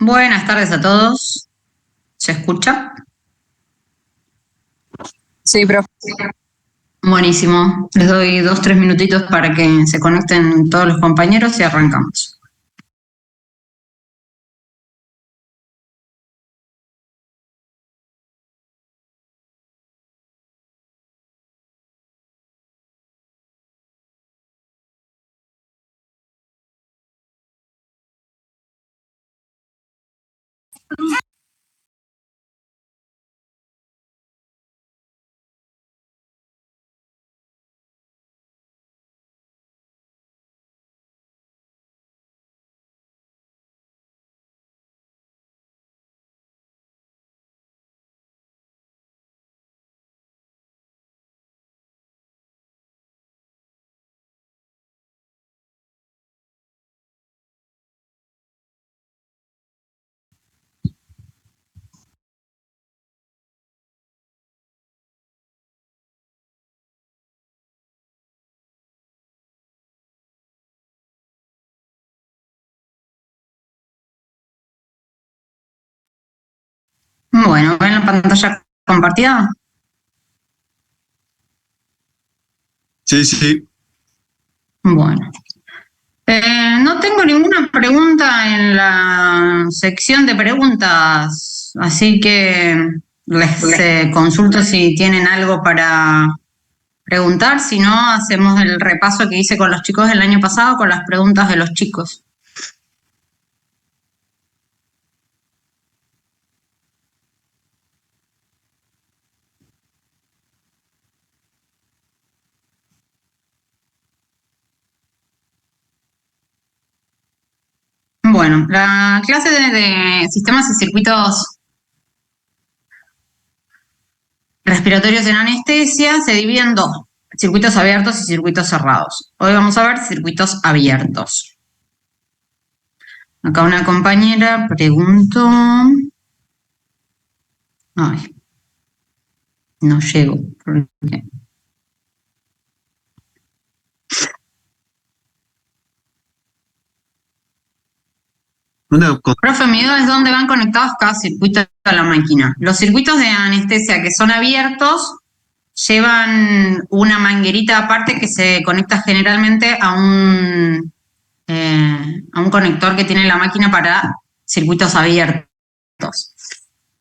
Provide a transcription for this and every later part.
Buenas tardes a todos. ¿Se escucha? Sí, profe. Buenísimo. Les doy 2, 3 minutitos para que se conecten todos los compañeros y arrancamos. Bueno, ¿ven la pantalla compartida? Sí. Bueno. No tengo ninguna pregunta en la sección de preguntas, así que les consulto si tienen algo para preguntar. Si no, hacemos el repaso que hice con los chicos el año pasado con las preguntas de los chicos. Bueno, la clase de sistemas y circuitos respiratorios en anestesia se divide en dos, circuitos abiertos y circuitos cerrados. Hoy vamos a ver circuitos abiertos. Acá una compañera preguntó... Ay, no llego. ¿Por qué? Profe, mi duda es dónde van conectados cada circuito a la máquina. Los circuitos de anestesia que son abiertos llevan una manguerita aparte que se conecta generalmente a un conector que tiene la máquina para circuitos abiertos.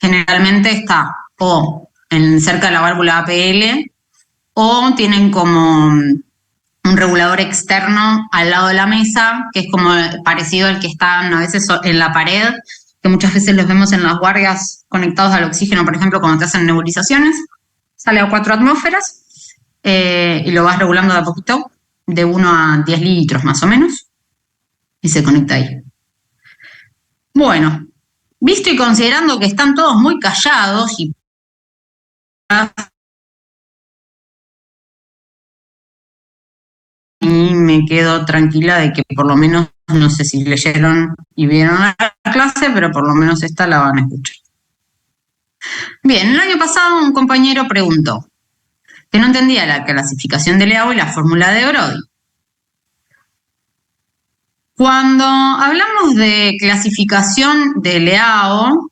Generalmente está o cerca de la válvula APL o tienen como un regulador externo al lado de la mesa, que es como parecido al que están a veces en la pared, que muchas veces los vemos en las guardias conectados al oxígeno, por ejemplo, cuando te hacen nebulizaciones. Sale a 4 atmósferas y lo vas regulando de a poquito, de 1 a 10 litros más o menos, y se conecta ahí. Bueno, visto y considerando que están todos muy callados y me quedo tranquila de que por lo menos, no sé si leyeron y vieron la clase, pero por lo menos esta la van a escuchar. Bien, el año pasado un compañero preguntó que no entendía la clasificación de Leao y la fórmula de Brody. Cuando hablamos de clasificación de Leao,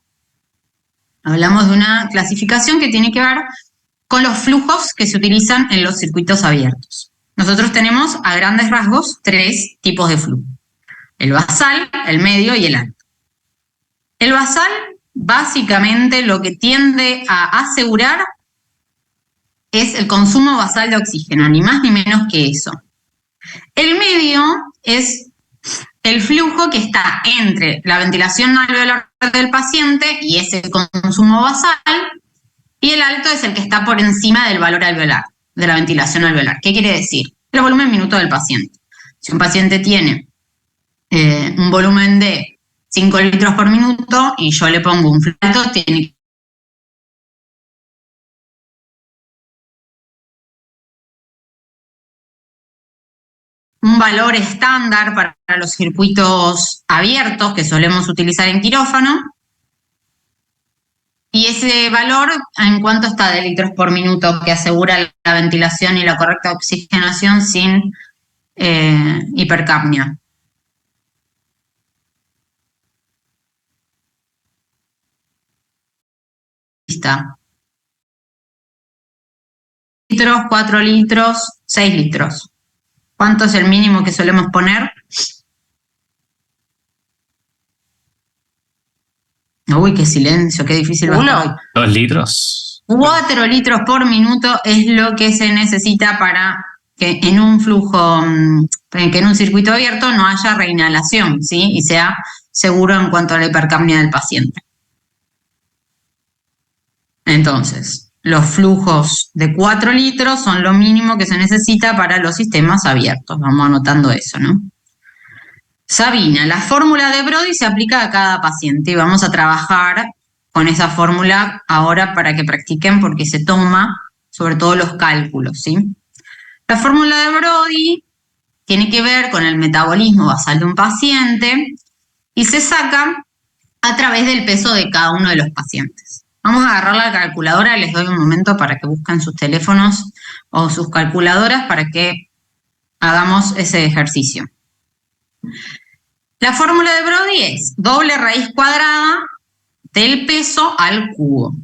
hablamos de una clasificación que tiene que ver con los flujos que se utilizan en los circuitos abiertos. Nosotros tenemos a grandes rasgos 3 tipos de flujo: el basal, el medio y el alto. El basal básicamente lo que tiende a asegurar es el consumo basal de oxígeno, ni más ni menos que eso. El medio es el flujo que está entre la ventilación alveolar del paciente y ese consumo basal, y el alto es el que está por encima del valor alveolar, de la ventilación alveolar. ¿Qué quiere decir? El volumen minuto del paciente. Si un paciente tiene un volumen de 5 litros por minuto y yo le pongo un alto, tiene un valor estándar para los circuitos abiertos que solemos utilizar en quirófano. Y ese valor, ¿en cuánto está de litros por minuto que asegura la ventilación y la correcta oxigenación sin hipercapnia? necesita 4 litros, 6 litros. ¿Cuánto es el mínimo que solemos poner? Uy, qué silencio, qué difícil va a estar hoy. 2 litros. 4 litros por minuto es lo que se necesita para que en un flujo, que en un circuito abierto no haya reinhalación, ¿sí? Y sea seguro en cuanto a la hipercapnia del paciente. Entonces, los flujos de 4 litros son lo mínimo que se necesita para los sistemas abiertos. Vamos anotando eso, ¿no? Sabina, la fórmula de Brody se aplica a cada paciente y vamos a trabajar con esa fórmula ahora para que practiquen porque se toma sobre todo los cálculos, ¿sí? La fórmula de Brody tiene que ver con el metabolismo basal de un paciente y se saca a través del peso de cada uno de los pacientes. Vamos a agarrar la calculadora, les doy un momento para que busquen sus teléfonos o sus calculadoras para que hagamos ese ejercicio. La fórmula de Brody es doble raíz cuadrada del peso al cubo.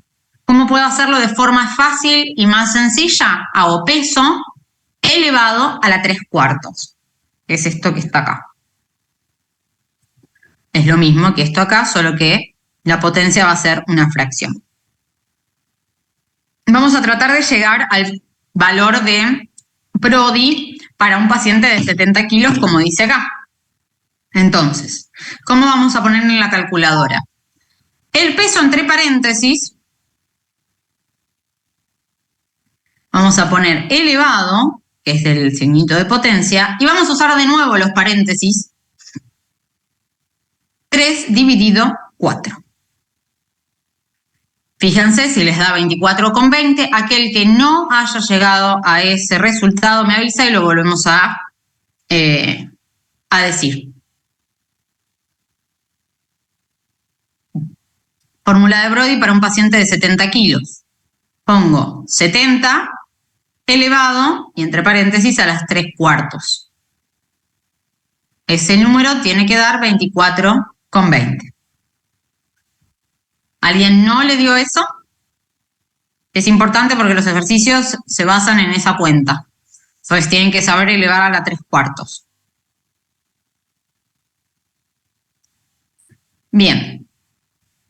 ¿Cómo puedo hacerlo de forma fácil y más sencilla? Hago peso elevado a la 3/4. Es esto que está acá. Es lo mismo que esto acá, solo que la potencia va a ser una fracción. Vamos a tratar de llegar al valor de Brody para un paciente de 70 kilos, como dice acá. Entonces, ¿cómo vamos a poner en la calculadora? El peso entre paréntesis, vamos a poner elevado, que es el signito de potencia, y vamos a usar de nuevo los paréntesis, 3 dividido 4. Fíjense si les da 24,20. Aquel que no haya llegado a ese resultado me avisa y lo volvemos a decir. Fórmula de Brody para un paciente de 70 kilos. Pongo 70 elevado y entre paréntesis a las 3/4. Ese número tiene que dar 24,20. ¿Alguien no le dio eso? Es importante porque los ejercicios se basan en esa cuenta. Entonces tienen que saber elevar a la 3/4. Bien.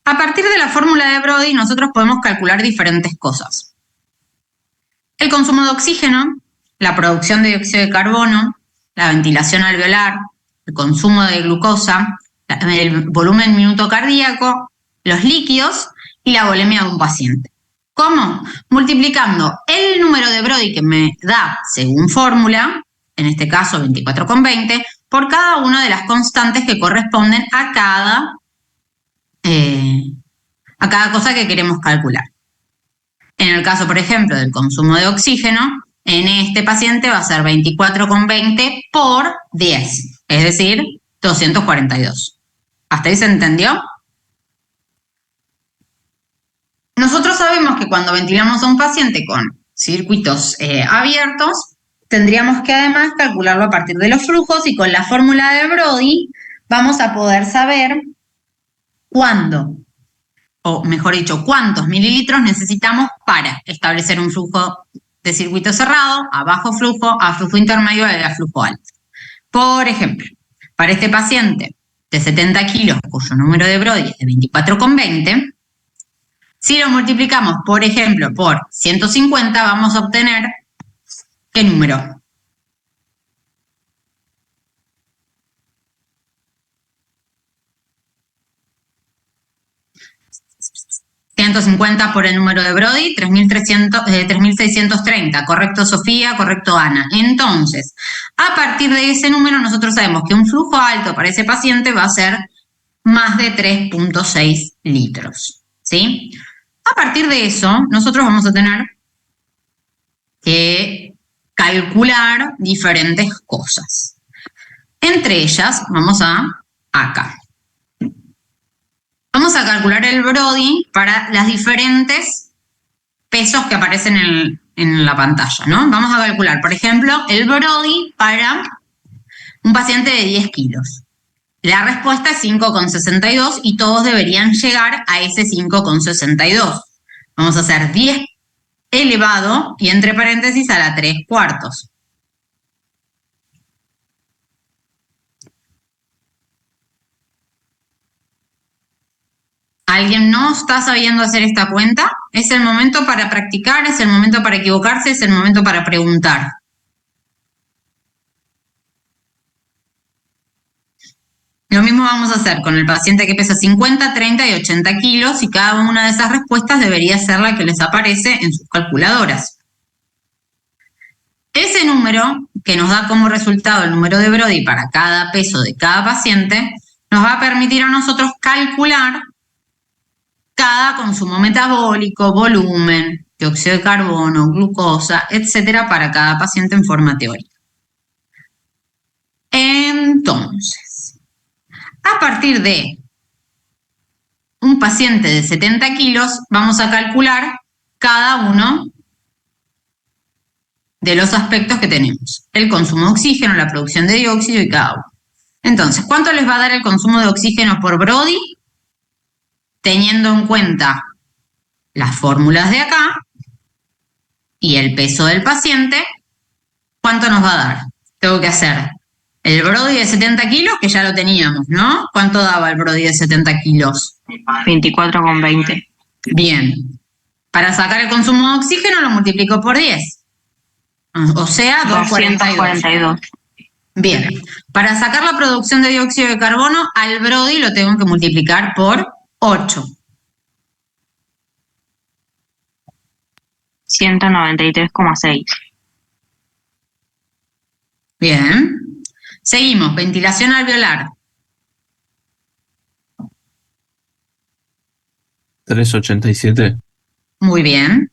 A partir de la fórmula de Brody nosotros podemos calcular diferentes cosas. El consumo de oxígeno, la producción de dióxido de carbono, la ventilación alveolar, el consumo de glucosa, el volumen minuto cardíaco, los líquidos y la volemia de un paciente. ¿Cómo? Multiplicando el número de Brody que me da según fórmula, en este caso 24,20, por cada una de las constantes que corresponden a cada cosa que queremos calcular. En el caso, por ejemplo, del consumo de oxígeno, en este paciente va a ser 24,20 por 10, es decir, 242. ¿Hasta ahí se entendió? Nosotros sabemos que cuando ventilamos a un paciente con circuitos abiertos, tendríamos que además calcularlo a partir de los flujos y con la fórmula de Brody vamos a poder saber cuándo, o mejor dicho, cuántos mililitros necesitamos para establecer un flujo de circuito cerrado, a bajo flujo, a flujo intermedio y a flujo alto. Por ejemplo, para este paciente de 70 kilos, cuyo número de Brody es de 24,20, si lo multiplicamos, por ejemplo, por 150, vamos a obtener ¿qué número? 150 por el número de Brody, 3.630. Correcto, Sofía, correcto, Ana. Entonces, a partir de ese número, nosotros sabemos que un flujo alto para ese paciente va a ser más de 3,6 litros. ¿Sí? A partir de eso, nosotros vamos a tener que calcular diferentes cosas. Entre ellas, vamos a acá. Vamos a calcular el Brody para las diferentes pesos que aparecen en la pantalla, ¿no? Vamos a calcular, por ejemplo, el Brody para un paciente de 10 kilos. La respuesta es 5,62 y todos deberían llegar a ese 5,62. Vamos a hacer 10 elevado y entre paréntesis a la 3/4. ¿Alguien no está sabiendo hacer esta cuenta? Es el momento para practicar, es el momento para equivocarse, es el momento para preguntar. Lo mismo vamos a hacer con el paciente que pesa 50, 30 y 80 kilos y cada una de esas respuestas debería ser la que les aparece en sus calculadoras. Ese número que nos da como resultado el número de Brody para cada peso de cada paciente nos va a permitir a nosotros calcular cada consumo metabólico, volumen, dióxido de carbono, glucosa, etcétera, para cada paciente en forma teórica. Entonces, a partir de un paciente de 70 kilos, vamos a calcular cada uno de los aspectos que tenemos. El consumo de oxígeno, la producción de dióxido y cada uno. Entonces, ¿cuánto les va a dar el consumo de oxígeno por Brody? Teniendo en cuenta las fórmulas de acá y el peso del paciente, ¿cuánto nos va a dar? Tengo que hacer el Brody de 70 kilos, que ya lo teníamos, ¿no? ¿Cuánto daba el Brody de 70 kilos? 24,20. Bien. Para sacar el consumo de oxígeno lo multiplico por 10. O sea, 242. Bien. Para sacar la producción de dióxido de carbono, al Brody lo tengo que multiplicar por 8. 193,6. Bien. Seguimos. Ventilación alveolar. 387. Muy bien.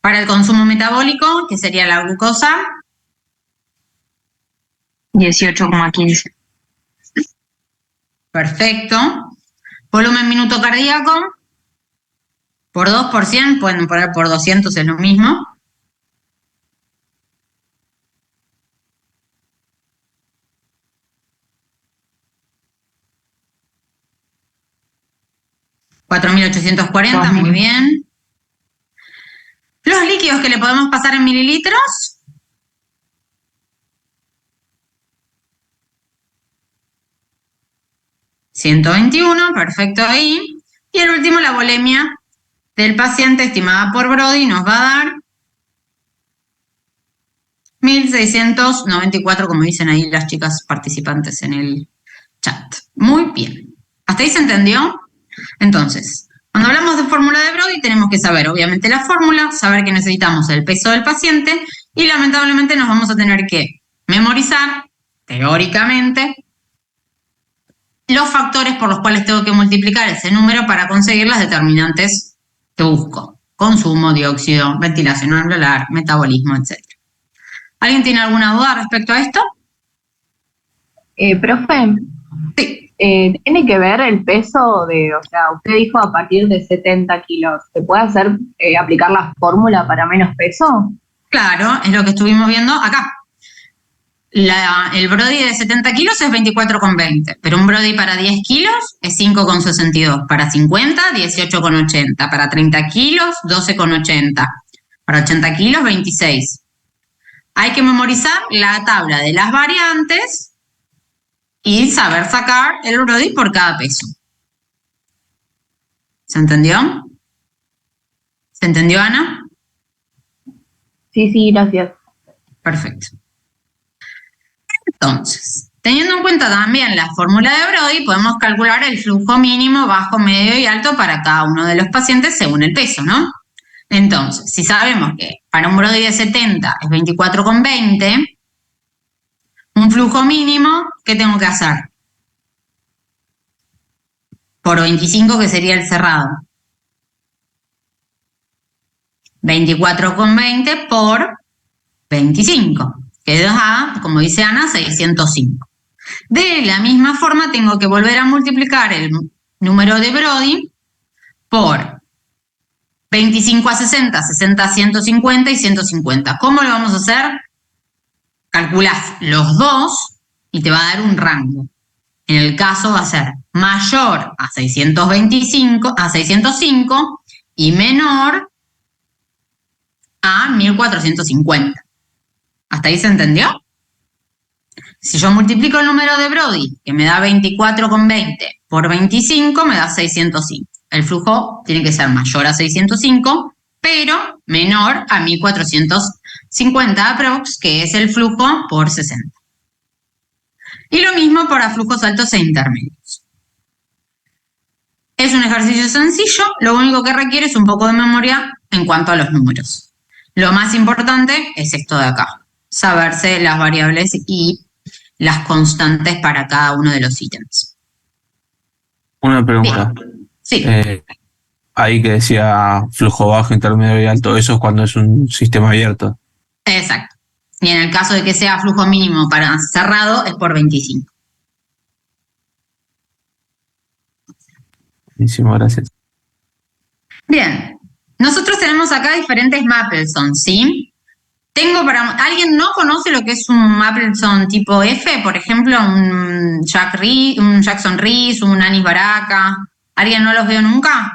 Para el consumo metabólico, que sería la glucosa. 18,15. Perfecto. Volumen minuto cardíaco. Por 2 por 100, pueden poner por 200, es lo mismo. $4.840, muy bien. Los líquidos que le podemos pasar en mililitros. $121, perfecto ahí. Y el último, la volemia del paciente estimada por Brody nos va a dar 1.694, como dicen ahí las chicas participantes en el chat. Muy bien. ¿Hasta ahí se entendió? Entonces, cuando hablamos de fórmula de Brody tenemos que saber, obviamente, la fórmula, saber que necesitamos el peso del paciente y lamentablemente nos vamos a tener que memorizar, teóricamente, los factores por los cuales tengo que multiplicar ese número para conseguir las determinantes que busco. Consumo, dióxido, ventilación alveolar, metabolismo, etc. ¿Alguien tiene alguna duda respecto a esto? Profe, Sí. ¿Tiene que ver el peso de, o sea, usted dijo a partir de 70 kilos, ¿se puede hacer, aplicar la fórmula para menos peso? Claro, es lo que estuvimos viendo acá. El Brody de 70 kilos es 24,20, pero un Brody para 10 kilos es 5,62, para 50, 18,80, para 30 kilos, 12,80, para 80 kilos, 26. Hay que memorizar la tabla de las variantes y saber sacar el Brody por cada peso. ¿Se entendió? ¿Se entendió, Ana? Sí, gracias. Perfecto. Entonces, teniendo en cuenta también la fórmula de Brody, podemos calcular el flujo mínimo, bajo, medio y alto para cada uno de los pacientes según el peso, ¿no? Entonces, si sabemos que para un Brody de 70 es 24,20, un flujo mínimo, ¿qué tengo que hacer? Por 25, que sería el cerrado. 24,20 por 25, que da, como dice Ana, 605. De la misma forma, tengo que volver a multiplicar el número de Brody por 25 a 60, 60 a 150 y 150. ¿Cómo lo vamos a hacer? Calculás los dos y te va a dar un rango. En el caso va a ser mayor a 625, a 605 y menor a 1450. ¿Hasta ahí se entendió? Si yo multiplico el número de Brody, que me da 24,20 por 25, me da 605. El flujo tiene que ser mayor a 605, pero menor a 1450 aprox, que es el flujo por 60. Y lo mismo para flujos altos e intermedios. Es un ejercicio sencillo, lo único que requiere es un poco de memoria en cuanto a los números. Lo más importante es esto de acá, saberse las variables y las constantes para cada uno de los ítems. Una pregunta. Bien. Sí. Ahí que decía flujo bajo, intermedio y alto, eso es cuando es un sistema abierto. Exacto. Y en el caso de que sea flujo mínimo para cerrado, es por 25. Buenísimo, gracias. Bien. Nosotros tenemos acá diferentes Mapleson, ¿sí? ¿Alguien no conoce lo que es un Mapleson tipo F? Por ejemplo, un Jackson Reese, un Anis Baraka. ¿Alguien no los vio nunca?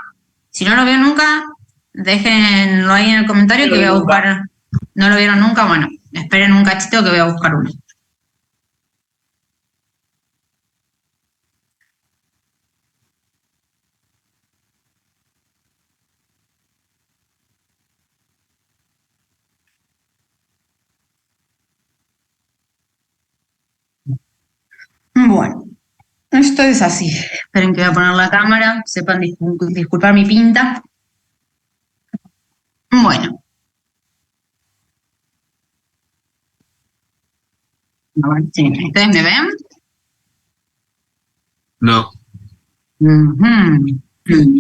Si no los vio nunca, déjenlo ahí en el comentario que voy a buscar. ¿No lo vieron nunca? Bueno, esperen un cachito que voy a buscar uno. Bueno, esto es así. Esperen que voy a poner la cámara, sepan disculpar mi pinta. Bueno. A ver, sí. ¿Ustedes me ven? No.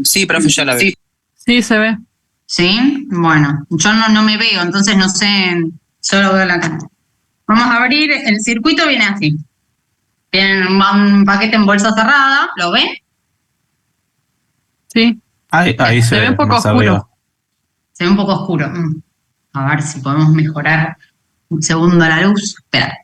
Sí, profe, ya la veo. Sí, se ve. ¿Sí? Bueno, yo no me veo, entonces no sé, solo veo la cara. Vamos a abrir, el circuito viene así. Viene un paquete en bolsa cerrada, ¿lo ven? Sí. Ahí se ve un poco más oscuro. arriba. Se ve un poco oscuro. A ver si podemos mejorar un segundo la luz. Espera.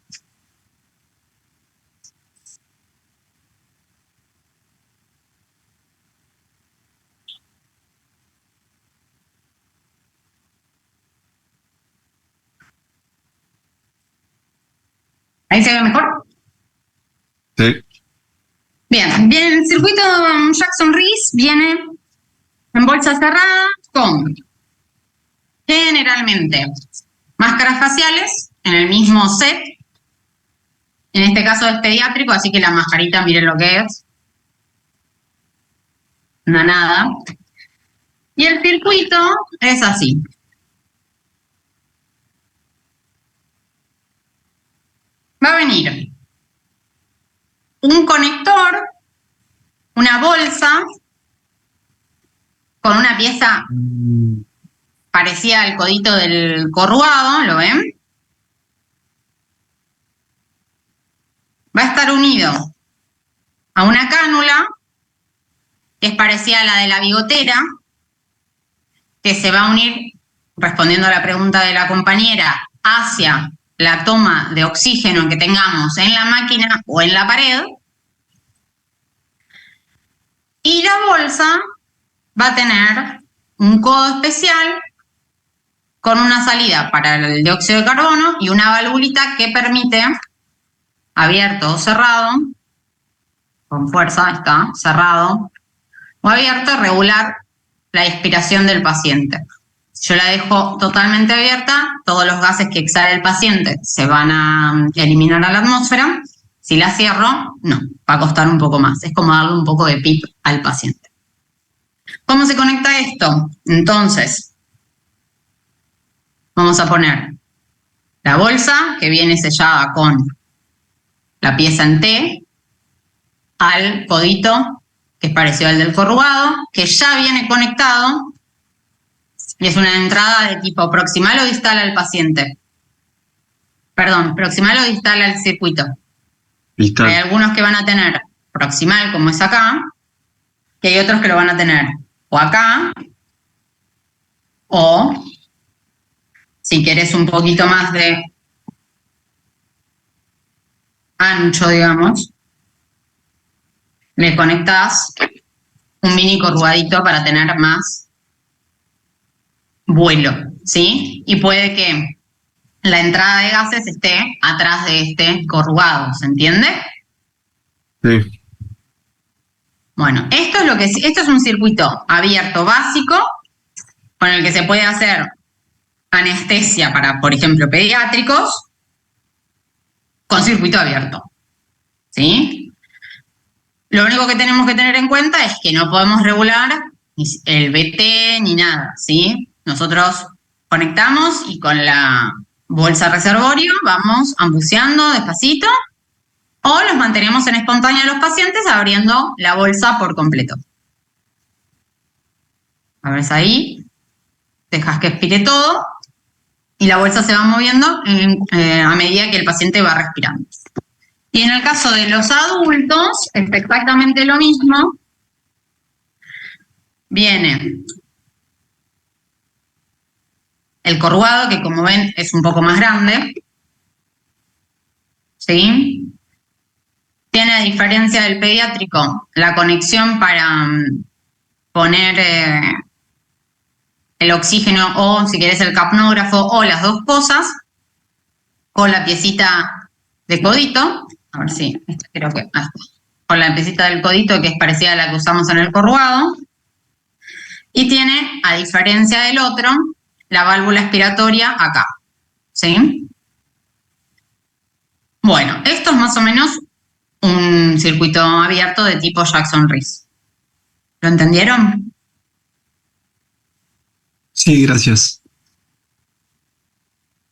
¿Ahí se ve mejor? Sí. Bien, el circuito Jackson Reese viene en bolsa cerrada con generalmente máscaras faciales en el mismo set. En este caso es pediátrico, así que la mascarita, miren lo que es. Nada. Y el circuito es así. Va a venir un conector, una bolsa con una pieza parecida al codito del corrugado, ¿lo ven? Va a estar unido a una cánula que es parecida a la de la bigotera, que se va a unir, respondiendo a la pregunta de la compañera, hacia la toma de oxígeno que tengamos en la máquina o en la pared. Y la bolsa va a tener un codo especial con una salida para el dióxido de carbono y una valvulita que permite, abierto o cerrado, con fuerza está cerrado, o abierto, regular la expiración del paciente. Si yo la dejo totalmente abierta, todos los gases que exhala el paciente se van a eliminar a la atmósfera. Si la cierro, no, va a costar un poco más. Es como darle un poco de pip al paciente. ¿Cómo se conecta esto? Entonces, vamos a poner la bolsa, que viene sellada con la pieza en T, al codito, que es parecido al del corrugado, que ya viene conectado, y es una entrada de tipo proximal o distal al paciente. Perdón, proximal o distal al circuito. Distal. Hay algunos que van a tener proximal, como es acá, y hay otros que lo van a tener o acá, o si querés un poquito más de ancho, digamos, le conectás un mini corrugadito para tener más vuelo, ¿sí? Y puede que la entrada de gases esté atrás de este corrugado, ¿se entiende? Sí. Bueno, esto es un circuito abierto básico con el que se puede hacer anestesia para, por ejemplo, pediátricos con circuito abierto, ¿sí? Lo único que tenemos que tener en cuenta es que no podemos regular el BT ni nada, ¿sí? Nosotros conectamos y con la bolsa reservorio vamos ambuceando despacito o los mantenemos en espontánea a los pacientes abriendo la bolsa por completo. Abres ahí, dejas que expire todo y la bolsa se va moviendo a medida que el paciente va respirando. Y en el caso de los adultos es exactamente lo mismo. Viene el corrugado, que como ven es un poco más grande, ¿sí? Tiene, a diferencia del pediátrico, la conexión para poner el oxígeno o, si querés, el capnógrafo o las dos cosas, con la piecita de codito. A ver si, creo que con la piecita del codito, que es parecida a la que usamos en el corrugado. Y tiene, a diferencia del otro, la válvula expiratoria acá, ¿sí? Bueno, esto es más o menos un circuito abierto de tipo Jackson-Riss. ¿Lo entendieron? Sí, gracias.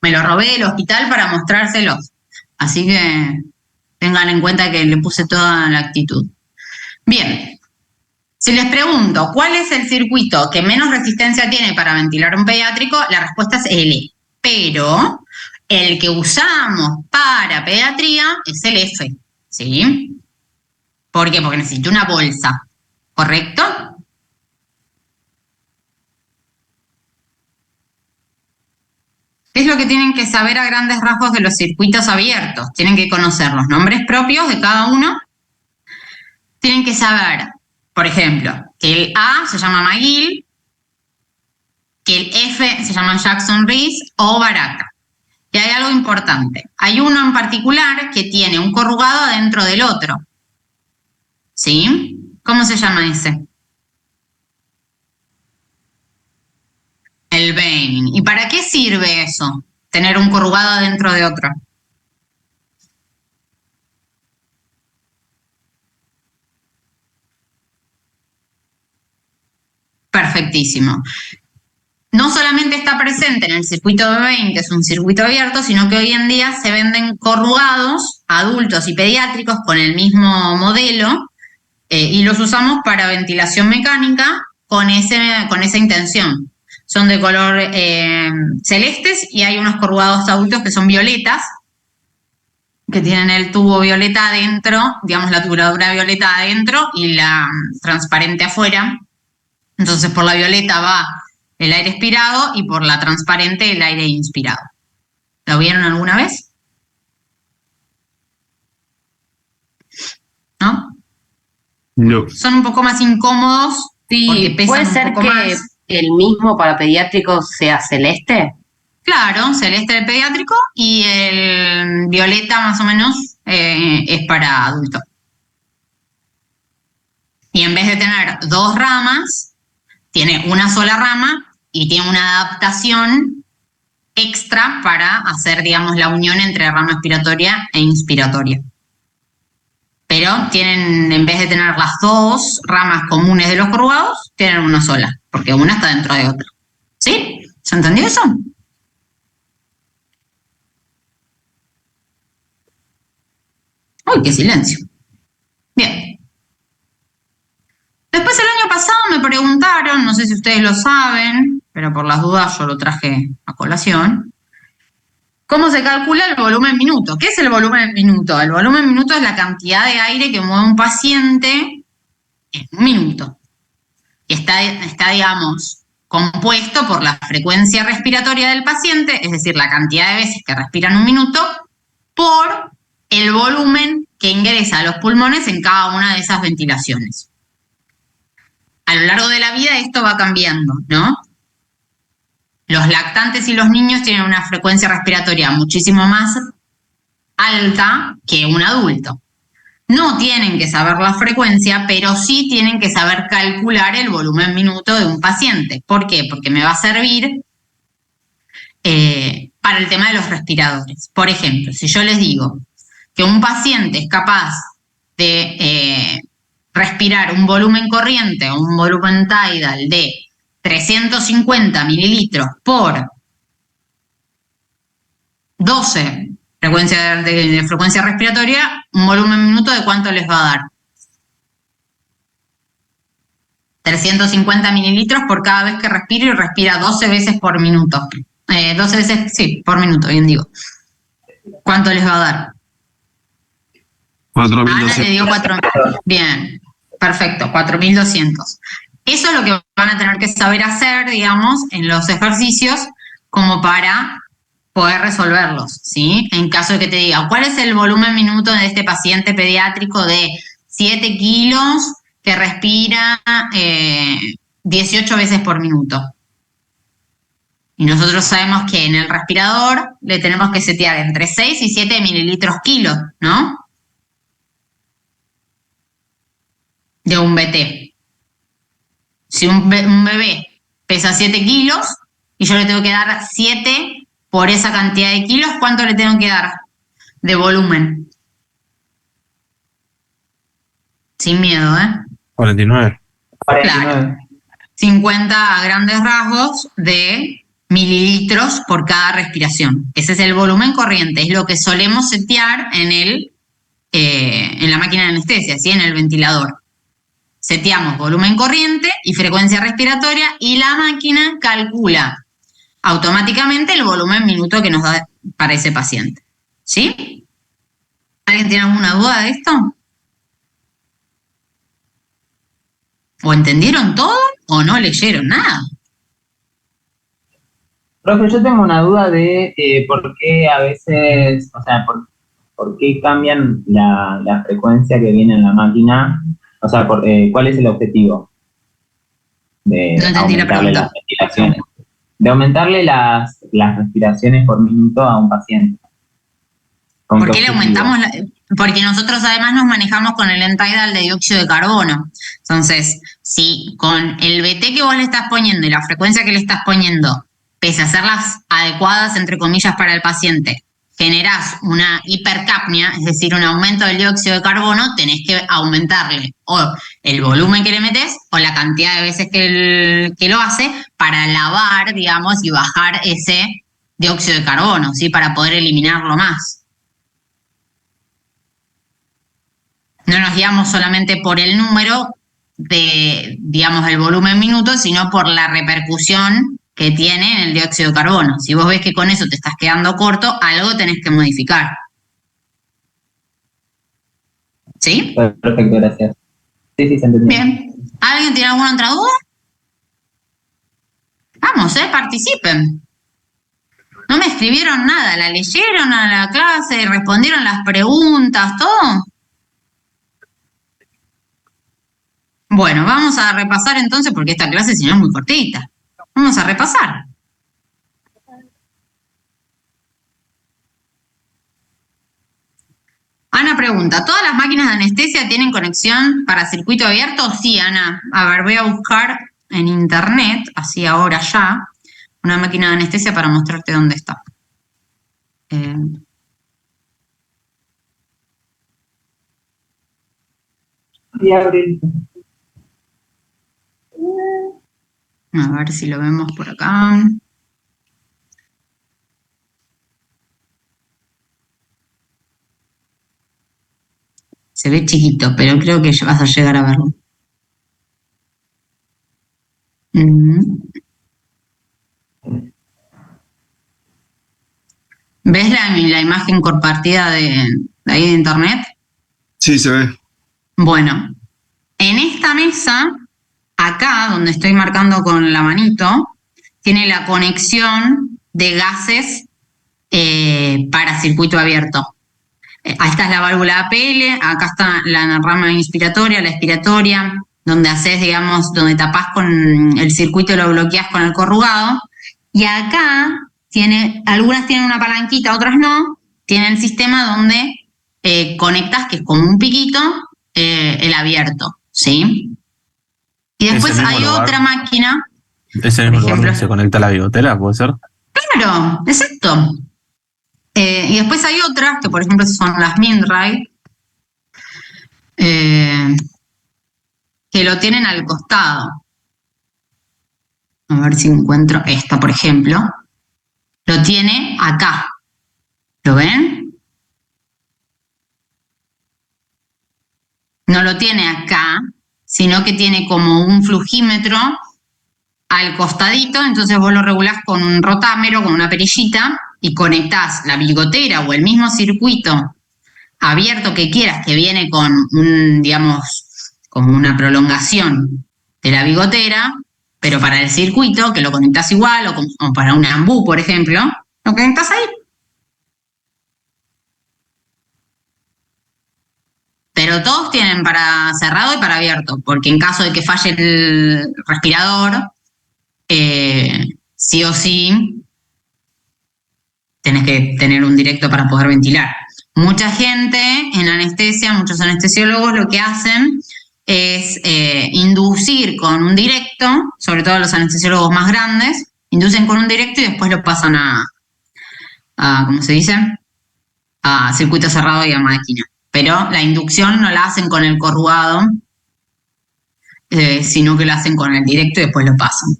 Me lo robé del hospital para mostrárselos. Así que tengan en cuenta que le puse toda la actitud. Bien. Si les pregunto, ¿cuál es el circuito que menos resistencia tiene para ventilar un pediátrico? La respuesta es L. Pero el que usamos para pediatría es el F, ¿sí? ¿Por qué? Porque necesito una bolsa, ¿correcto? ¿Qué es lo que tienen que saber a grandes rasgos de los circuitos abiertos? Tienen que conocer los nombres propios de cada uno. Tienen que saber, por ejemplo, que el A se llama McGill, que el F se llama Jackson-Riss o Baraka. Y hay algo importante. Hay uno en particular que tiene un corrugado adentro del otro. ¿Sí? ¿Cómo se llama ese? El veining. ¿Y para qué sirve eso? Tener un corrugado adentro de otro. Perfectísimo. No solamente está presente en el circuito de Vein, que es un circuito abierto, sino que hoy en día se venden corrugados adultos y pediátricos con el mismo modelo y los usamos para ventilación mecánica con esa intención. Son de color celestes y hay unos corrugados adultos que son violetas, que tienen el tubo violeta adentro, digamos la tubuladura violeta adentro y la transparente afuera. Entonces por la violeta va el aire expirado y por la transparente el aire inspirado. ¿Lo vieron alguna vez? ¿No? No. Son un poco más incómodos. Sí, puede ser que el mismo para pediátricos sea celeste. Claro, celeste el pediátrico y el violeta más o menos es para adulto. Y en vez de tener dos ramas, tiene una sola rama y tiene una adaptación extra para hacer, digamos, la unión entre rama expiratoria e inspiratoria. Pero tienen, en vez de tener las dos ramas comunes de los corrugados, tienen una sola, porque una está dentro de otra. ¿Sí? ¿Se entendió eso? ¡Uy, qué silencio! Bien. Después el año pasado me preguntaron, no sé si ustedes lo saben, pero por las dudas yo lo traje a colación, ¿cómo se calcula el volumen minuto? ¿Qué es el volumen minuto? El volumen minuto es la cantidad de aire que mueve un paciente en un minuto. Y está, digamos, compuesto por la frecuencia respiratoria del paciente, es decir, la cantidad de veces que respira en un minuto, por el volumen que ingresa a los pulmones en cada una de esas ventilaciones. A lo largo de la vida esto va cambiando, ¿no? los lactantes y los niños tienen una frecuencia respiratoria muchísimo más alta que un adulto. No tienen que saber la frecuencia, pero sí tienen que saber calcular el volumen minuto de un paciente. ¿Por qué? Porque me va a servir para el tema de los respiradores. Por ejemplo, si yo les digo que un paciente es capaz de respirar un volumen corriente o un volumen tidal de 350 mililitros por 12 de frecuencia respiratoria, un volumen minuto de cuánto les va a dar. 350 mililitros por cada vez que respira y respira 12 veces por minuto. 12 veces, sí, por minuto, bien digo. ¿Cuánto les va a dar? 4.200. Ana le dio 4.000. Bien, perfecto, 4.200. Eso es lo que van a tener que saber hacer, digamos, en los ejercicios como para poder resolverlos, ¿sí? En caso de que te diga, ¿cuál es el volumen minuto de este paciente pediátrico de 7 kilos que respira 18 veces por minuto? Y nosotros sabemos que en el respirador le tenemos que setear entre 6 y 7 mililitros kilos, ¿no? De un BT. Si un bebé pesa 7 kilos y yo le tengo que dar 7 por esa cantidad de kilos, ¿cuánto le tengo que dar de volumen? Sin miedo, ¿eh? 49. Claro. 50 a grandes rasgos de mililitros por cada respiración. Ese es el volumen corriente, es lo que solemos setear en la máquina de anestesia, ¿sí? En el ventilador. Seteamos volumen corriente y frecuencia respiratoria y la máquina calcula automáticamente el volumen minuto que nos da para ese paciente. ¿Sí? ¿Alguien tiene alguna duda de esto? ¿O entendieron todo o no leyeron nada? Profe, yo tengo una duda de por qué a veces, o sea, por qué cambian la frecuencia que viene en la máquina, o sea, ¿cuál es el objetivo de No entendí la aumentarle pregunta. las respiraciones? De aumentarle las respiraciones por minuto a un paciente. ¿Con ¿Por qué qué le objetivo? aumentamos? Porque nosotros además nos manejamos con el end-tidal de dióxido de carbono. Entonces, si con el BT que vos le estás poniendo y la frecuencia que le estás poniendo, pese a hacerlas adecuadas, entre comillas, para el paciente, generás una hipercapnia, es decir, un aumento del dióxido de carbono, tenés que aumentarle o el volumen que le metés o la cantidad de veces que lo hace para lavar, digamos, y bajar ese dióxido de carbono, ¿sí? Para poder eliminarlo más. No nos guiamos solamente por el número de, digamos, el volumen minuto, sino por la repercusión que tiene en el dióxido de carbono. Si vos ves que con eso te estás quedando corto, algo tenés que modificar. ¿Sí? Perfecto, gracias. Sí, se entendió. Bien. ¿Alguien tiene alguna otra duda? Vamos, participen. No me escribieron nada, la leyeron a la clase, respondieron las preguntas, todo. Bueno, vamos a repasar entonces, porque esta clase si no es muy cortita. Vamos a repasar. Ana pregunta, ¿todas las máquinas de anestesia tienen conexión para circuito abierto? Sí, Ana. A ver, voy a buscar en internet, así ahora ya, una máquina de anestesia para mostrarte dónde está. Sí, Abril. A ver si lo vemos por acá. Se ve chiquito, pero creo que vas a llegar a verlo. ¿Ves la imagen compartida de ahí de internet? Sí, se ve. Bueno, en esta mesa, acá donde estoy marcando con la manito, tiene la conexión de gases para circuito abierto. Ahí está la válvula APL, acá está la rama inspiratoria, la expiratoria, donde haces, digamos, donde tapás con el circuito y lo bloqueás con el corrugado. Y acá algunas tienen una palanquita, otras no, tienen el sistema donde conectas, que es como un piquito, el abierto, ¿sí? Y después Ese mismo hay lugar. otra máquina. Ese mismo lugar donde se conecta la bigotera, ¿puede ser? Claro, exacto. Y después hay otras, que por ejemplo son las Mindray, que lo tienen al costado. A ver si encuentro esta, por ejemplo. Lo tiene acá. ¿Lo ven? No lo tiene acá, sino que tiene como un flujímetro al costadito, entonces vos lo regulás con un rotámero, con una perillita, y conectás la bigotera o el mismo circuito abierto que quieras, que viene con digamos, como una prolongación de la bigotera, pero para el circuito, que lo conectás igual, o para un ambú, por ejemplo, lo conectás ahí. Pero todos tienen para cerrado y para abierto, porque en caso de que falle el respirador, sí o sí tenés que tener un directo para poder ventilar. Mucha gente en anestesia, muchos anestesiólogos lo que hacen es inducir con un directo, sobre todo los anestesiólogos más grandes, inducen con un directo y después lo pasan a ¿cómo se dice? A circuito cerrado y a máquina. Pero la inducción no la hacen con el corrugado, sino que la hacen con el directo y después lo pasan.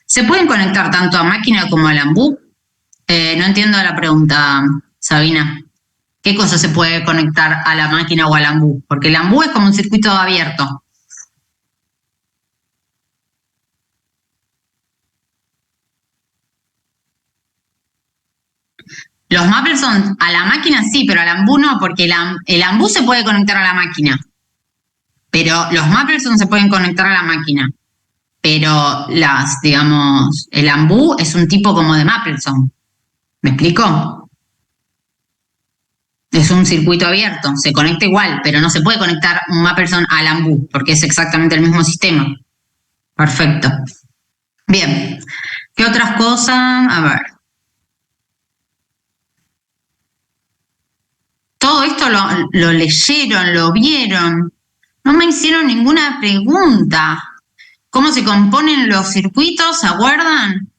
¿Se pueden conectar tanto a máquina como al ambú? No entiendo la pregunta, Sabina. ¿Qué cosa se puede conectar a la máquina o al ambú? Porque el ambú es como un circuito abierto. Los Mappler son a la máquina sí, pero al ambú no, porque el ambú se puede conectar a la máquina. Pero los Mapleson se pueden conectar a la máquina. Pero digamos, el ambú es un tipo como de Mapleson. ¿Me explico? Es un circuito abierto, se conecta igual, pero no se puede conectar un Mapleson al ambú, porque es exactamente el mismo sistema. Perfecto. Bien. ¿Qué otras cosas? A ver. Todo esto lo leyeron, lo vieron. No me hicieron ninguna pregunta. ¿Cómo se componen los circuitos? ¿Se acuerdan?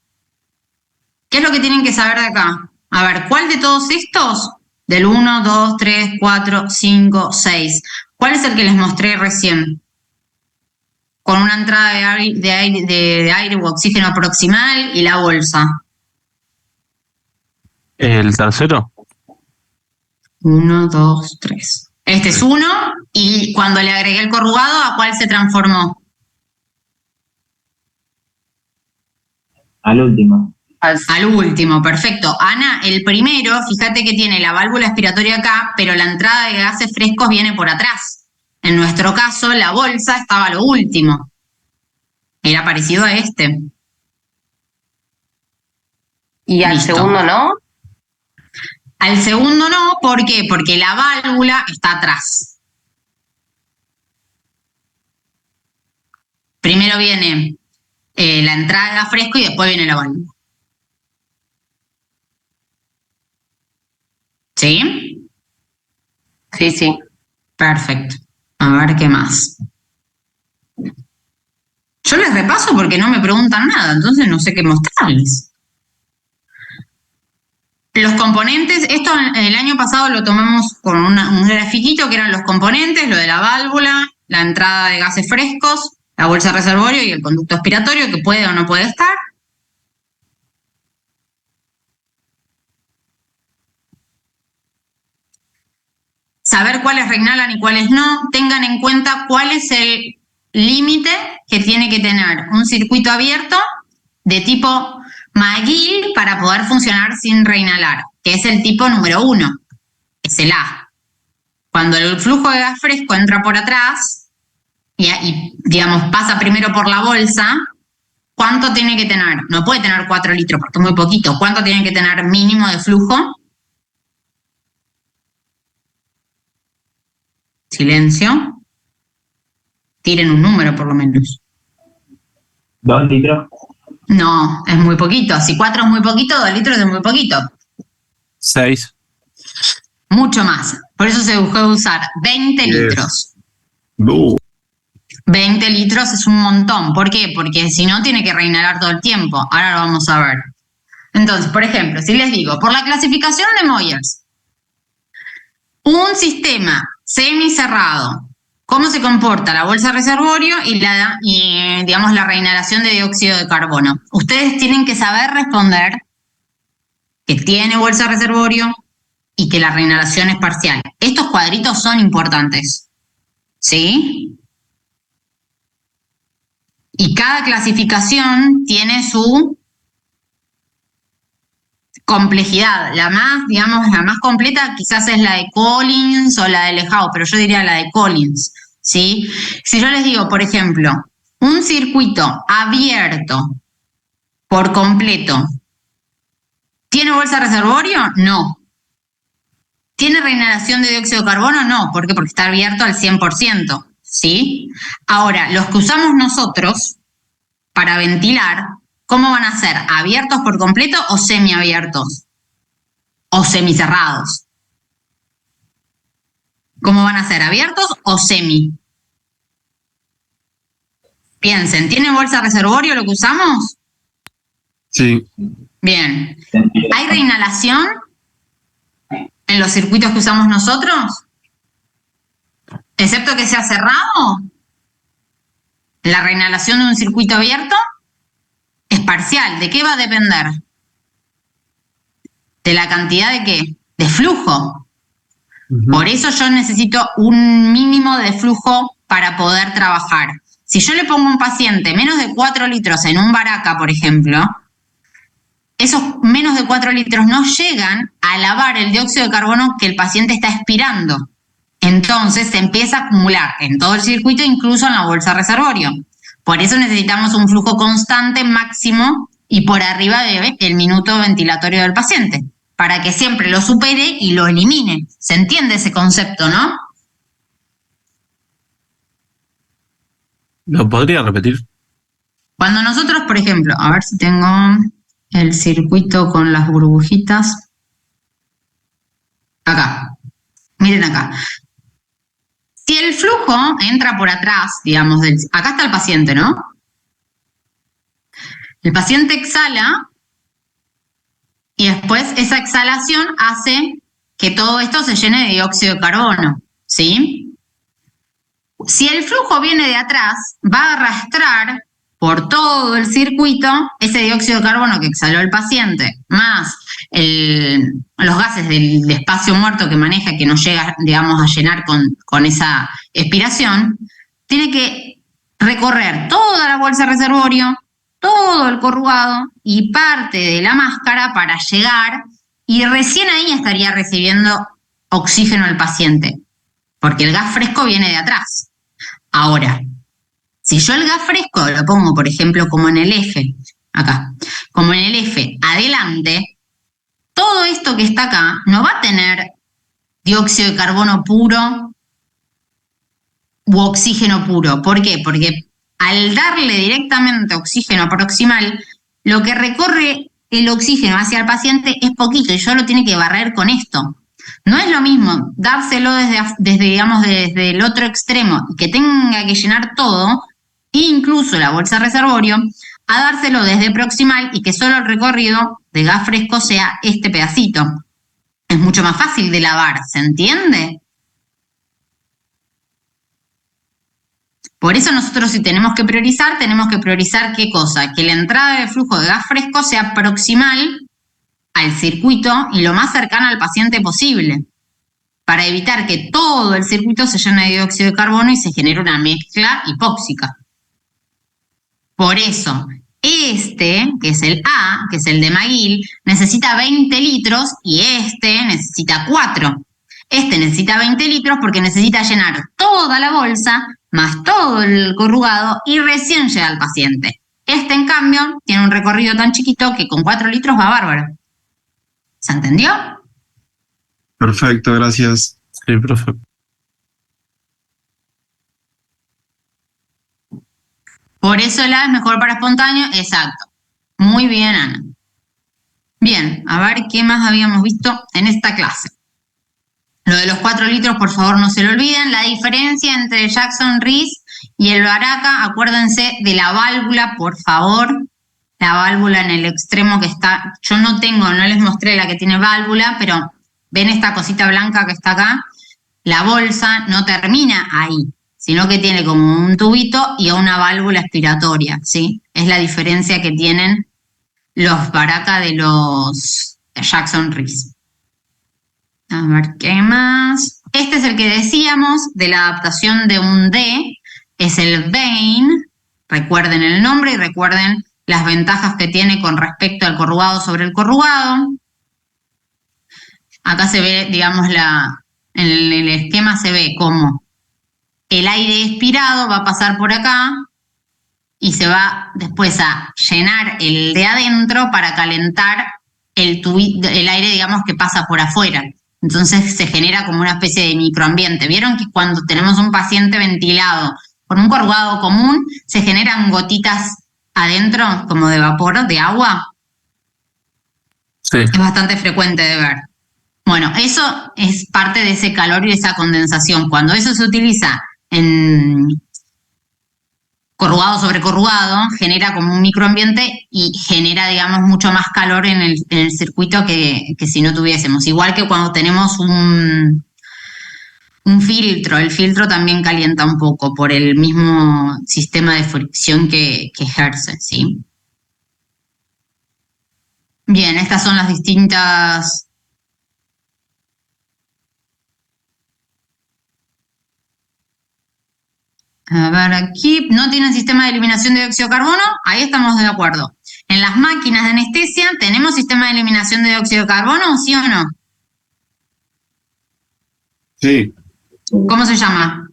¿Qué es lo que tienen que saber de acá? A ver, ¿cuál de todos estos? Del 1, 2, 3, 4, 5, 6. ¿Cuál es el que les mostré recién? Con una entrada de aire u oxígeno proximal y la bolsa. ¿El tercero? 1, 2, 3. Este es 1 y cuando le agregué el corrugado, ¿a cuál se transformó? Al último. Al último, perfecto. Ana, el primero, fíjate que tiene la válvula expiratoria acá, pero la entrada de gases frescos viene por atrás. En nuestro caso, la bolsa estaba a lo último. Era parecido a este. ¿Y al Listo. segundo no? Al segundo no, ¿por qué? Porque la válvula está atrás. Primero viene la entrada de gas fresco y después viene la válvula. ¿Sí? Sí, sí. Perfecto. A ver qué más. Yo les repaso porque no me preguntan nada, entonces no sé qué mostrarles. Los componentes, esto el año pasado lo tomamos con un grafiquito que eran los componentes, lo de la válvula, la entrada de gases frescos, la bolsa reservorio y el conducto expiratorio, que puede o no puede estar. Saber cuáles regnalan y cuáles no. Tengan en cuenta cuál es el límite que tiene que tener un circuito abierto de tipo McGill para poder funcionar sin reinalar, que es el tipo número 1, es el A. Cuando el flujo de gas fresco entra por atrás y digamos, pasa primero por la bolsa, ¿cuánto tiene que tener? No puede tener 4 litros porque es muy poquito. ¿Cuánto tiene que tener mínimo de flujo? Silencio. Tiren un número por lo menos. 2 litros. No, es muy poquito. Si 4 es muy poquito, 2 litros es muy poquito. 6. Mucho más. Por eso se buscó usar 20 litros. 20 litros es un montón. ¿Por qué? Porque si no, tiene que reinhalar todo el tiempo. Ahora lo vamos a ver. Entonces, por ejemplo, si les digo, por la clasificación de Moyers, un sistema semicerrado, ¿cómo se comporta la bolsa reservorio y digamos, la reinhalación de dióxido de carbono? Ustedes tienen que saber responder que tiene bolsa reservorio y que la reinhalación es parcial. Estos cuadritos son importantes. ¿Sí? Y cada clasificación tiene su complejidad. La más, digamos, la más completa quizás es la de Collins o la de Lejao, pero yo diría la de Collins, ¿sí? Si yo les digo, por ejemplo, un circuito abierto por completo, ¿tiene bolsa reservorio? No. ¿Tiene reinhalación de dióxido de carbono? No. ¿Por qué? Porque está abierto al 100%, ¿sí? Ahora, los que usamos nosotros para ventilar, ¿cómo van a ser? ¿Abiertos por completo o semiabiertos? ¿O semicerrados? ¿Cómo van a ser? ¿Abiertos o semi? Piensen, ¿tiene bolsa reservorio lo que usamos? Sí. Bien. ¿Hay reinhalación en los circuitos que usamos nosotros? Excepto que sea cerrado. La reinhalación de un circuito abierto es parcial. ¿De qué va a depender? ¿De la cantidad de qué? De flujo. Por eso yo necesito un mínimo de flujo para poder trabajar. Si yo le pongo a un paciente menos de 4 litros en un baraca, por ejemplo, esos menos de 4 litros no llegan a lavar el dióxido de carbono que el paciente está expirando. Entonces se empieza a acumular en todo el circuito, incluso en la bolsa reservorio. Por eso necesitamos un flujo constante máximo y por arriba del minuto ventilatorio del paciente, para que siempre lo supere y lo elimine. ¿Se entiende ese concepto, no? ¿Lo podría repetir? Cuando nosotros, por ejemplo, a ver si tengo el circuito con las burbujitas. Acá. Miren acá. Si el flujo entra por atrás, digamos, acá está el paciente, ¿no? El paciente exhala y después esa exhalación hace que todo esto se llene de dióxido de carbono, ¿sí? Si el flujo viene de atrás, va a arrastrar por todo el circuito ese dióxido de carbono que exhaló el paciente, más los gases del espacio muerto que maneja, que no llega, digamos, a llenar con esa expiración, tiene que recorrer toda la bolsa reservorio, todo el corrugado y parte de la máscara para llegar, y recién ahí estaría recibiendo oxígeno el paciente, porque el gas fresco viene de atrás. Ahora, si yo el gas fresco lo pongo, por ejemplo, como en el eje, acá, como en el eje adelante, todo esto que está acá no va a tener dióxido de carbono puro u oxígeno puro. ¿Por qué? Porque al darle directamente oxígeno proximal, lo que recorre el oxígeno hacia el paciente es poquito y yo lo tiene que barrer con esto. No es lo mismo dárselo desde el otro extremo y que tenga que llenar todo, incluso la bolsa reservorio, a dárselo desde proximal y que solo el recorrido de gas fresco sea este pedacito. Es mucho más fácil de lavar, ¿se entiende? Por eso nosotros, si tenemos que priorizar ¿qué cosa? Que la entrada de flujo de gas fresco sea proximal al circuito y lo más cercana al paciente posible, para evitar que todo el circuito se llene de dióxido de carbono y se genere una mezcla hipóxica. Por eso, que es el A, que es el de McGill, necesita 20 litros y este necesita 4. Este necesita 20 litros porque necesita llenar toda la bolsa, más todo el corrugado, y recién llega al paciente. Este, en cambio, tiene un recorrido tan chiquito que con 4 litros va bárbaro. ¿Se entendió? Perfecto, gracias. Sí, profe. Por eso el A es mejor para espontáneo, exacto. Muy bien, Ana. Bien, a ver qué más habíamos visto en esta clase. Lo de los 4 litros, por favor, no se lo olviden. La diferencia entre Jackson Reese y el Baraka, acuérdense de la válvula, por favor. La válvula en el extremo que está, yo no les mostré la que tiene válvula, pero ven esta cosita blanca que está acá. La bolsa no termina ahí, sino que tiene como un tubito y una válvula expiratoria, ¿sí? Es la diferencia que tienen los Baraka de los Jackson Reese. A ver, ¿qué más? Este es el que decíamos de la adaptación de un D, es el Vane. Recuerden el nombre y recuerden las ventajas que tiene con respecto al corrugado sobre el corrugado. Acá se ve, digamos, en el esquema se ve como el aire expirado va a pasar por acá y se va después a llenar el de adentro para calentar el aire, digamos, que pasa por afuera. Entonces se genera como una especie de microambiente. ¿Vieron que cuando tenemos un paciente ventilado con un corrugado común se generan gotitas adentro como de vapor, de agua? Sí. Es bastante frecuente de ver. Bueno, eso es parte de ese calor y esa condensación. Cuando eso se utiliza en corrugado sobre corrugado, genera como un microambiente y genera, digamos, mucho más calor en el circuito que si no tuviésemos. Igual que cuando tenemos un filtro, el filtro también calienta un poco por el mismo sistema de fricción que ejerce, ¿sí? Bien, estas son las distintas... A ver, aquí no tienen sistema de eliminación de dióxido de carbono, ahí estamos de acuerdo. En las máquinas de anestesia, ¿tenemos sistema de eliminación de dióxido de carbono, sí o no? Sí. ¿Cómo se llama?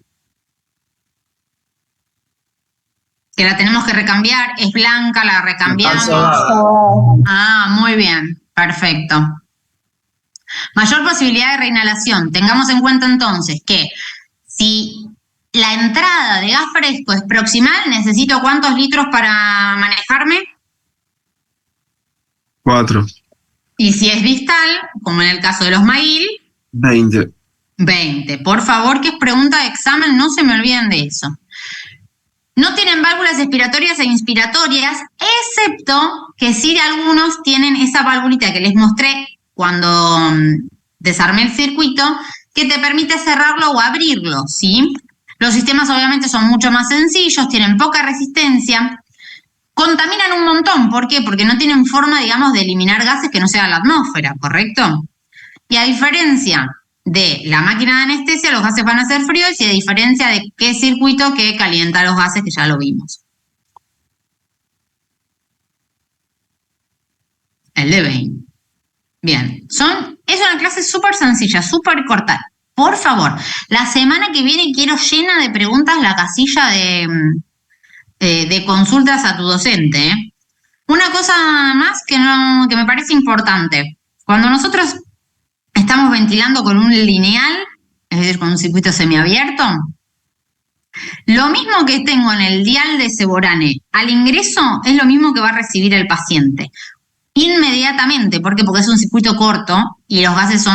Que la tenemos que recambiar, es blanca, la recambiamos. Ah, muy bien, perfecto. Mayor posibilidad de reinhalación. Tengamos en cuenta entonces que si la entrada de gas fresco es proximal, ¿necesito cuántos litros para manejarme? 4. Y si es distal, como en el caso de los MAIL, 20. 20. Por favor, que es pregunta de examen, no se me olviden de eso. No tienen válvulas expiratorias e inspiratorias, excepto que sí algunos tienen esa válvulita que les mostré cuando desarmé el circuito, que te permite cerrarlo o abrirlo, ¿sí? Los sistemas obviamente son mucho más sencillos, tienen poca resistencia, contaminan un montón. ¿Por qué? Porque no tienen forma, digamos, de eliminar gases que no sea la atmósfera, ¿correcto? Y a diferencia de la máquina de anestesia, los gases van a ser fríos, y a diferencia de qué circuito que calienta los gases, que ya lo vimos. El de Vane. Bien, es una clase súper sencilla, súper corta. Por favor, la semana que viene quiero llena de preguntas la casilla de consultas a tu docente, ¿eh? Una cosa más que me parece importante. Cuando nosotros estamos ventilando con un lineal, es decir, con un circuito semiabierto, lo mismo que tengo en el dial de Seborane al ingreso es lo mismo que va a recibir el paciente inmediatamente. ¿Por qué? Porque es un circuito corto y los gases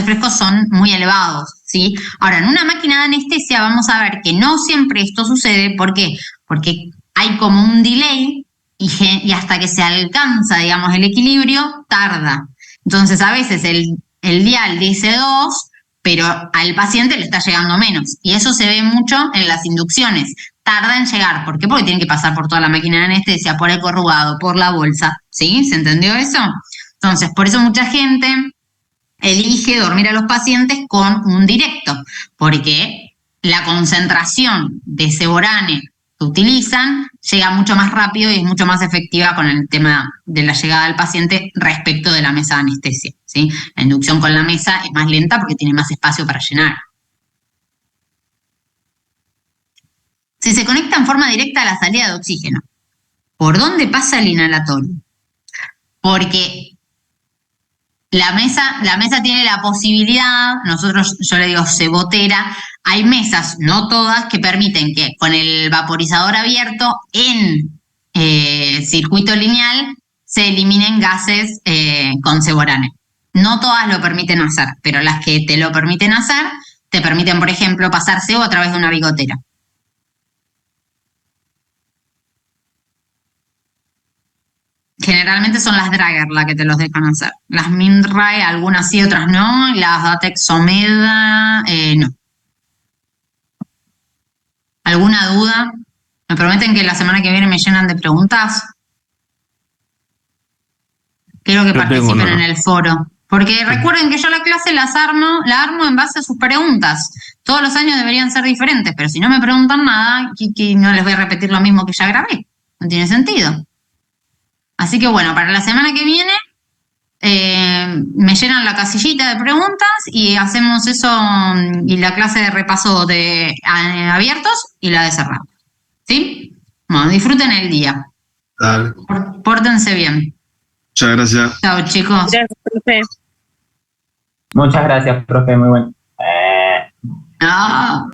frescos son muy elevados, ¿sí? Ahora, en una máquina de anestesia vamos a ver que no siempre esto sucede. ¿Por qué? Porque hay como un delay y hasta que se alcanza, digamos, el equilibrio, tarda. Entonces, a veces el dial dice 2, pero al paciente le está llegando menos. Y eso se ve mucho en las inducciones. Tarda en llegar. ¿Por qué? Porque tienen que pasar por toda la máquina de anestesia, por el corrugado, por la bolsa. ¿Sí? ¿Se entendió eso? Entonces, por eso mucha gente elige dormir a los pacientes con un directo, porque la concentración de Seborane que utilizan llega mucho más rápido y es mucho más efectiva con el tema de la llegada del paciente respecto de la mesa de anestesia, ¿sí? La inducción con la mesa es más lenta porque tiene más espacio para llenar. Si se conecta en forma directa a la salida de oxígeno, ¿por dónde pasa el inhalatorio? Porque la mesa tiene la posibilidad, yo le digo cebotera, hay mesas, no todas, que permiten que con el vaporizador abierto en circuito lineal se eliminen gases con seborane. No todas lo permiten hacer, pero las que te lo permiten hacer, te permiten, por ejemplo, pasar sebo a través de una bigotera. Generalmente son las Draeger las que te los dejan hacer. Las Minray, algunas sí, otras no. Y las Datex Omeda, no. ¿Alguna duda? ¿Me prometen que la semana que viene me llenan de preguntas? Quiero que Yo tengo participen una. en el foro. Porque recuerden que yo la clase la armo en base a sus preguntas. Todos los años deberían ser diferentes, pero si no me preguntan nada, que no les voy a repetir lo mismo que ya grabé. No tiene sentido. Así que bueno, para la semana que viene me llenan la casillita de preguntas y hacemos eso y la clase de repaso de abiertos y la de cerrados. ¿Sí? Bueno, disfruten el día. Dale. Pórtense bien. Muchas gracias. Chao, chicos. Gracias, profe. Muchas gracias, profe, muy bueno. Ah.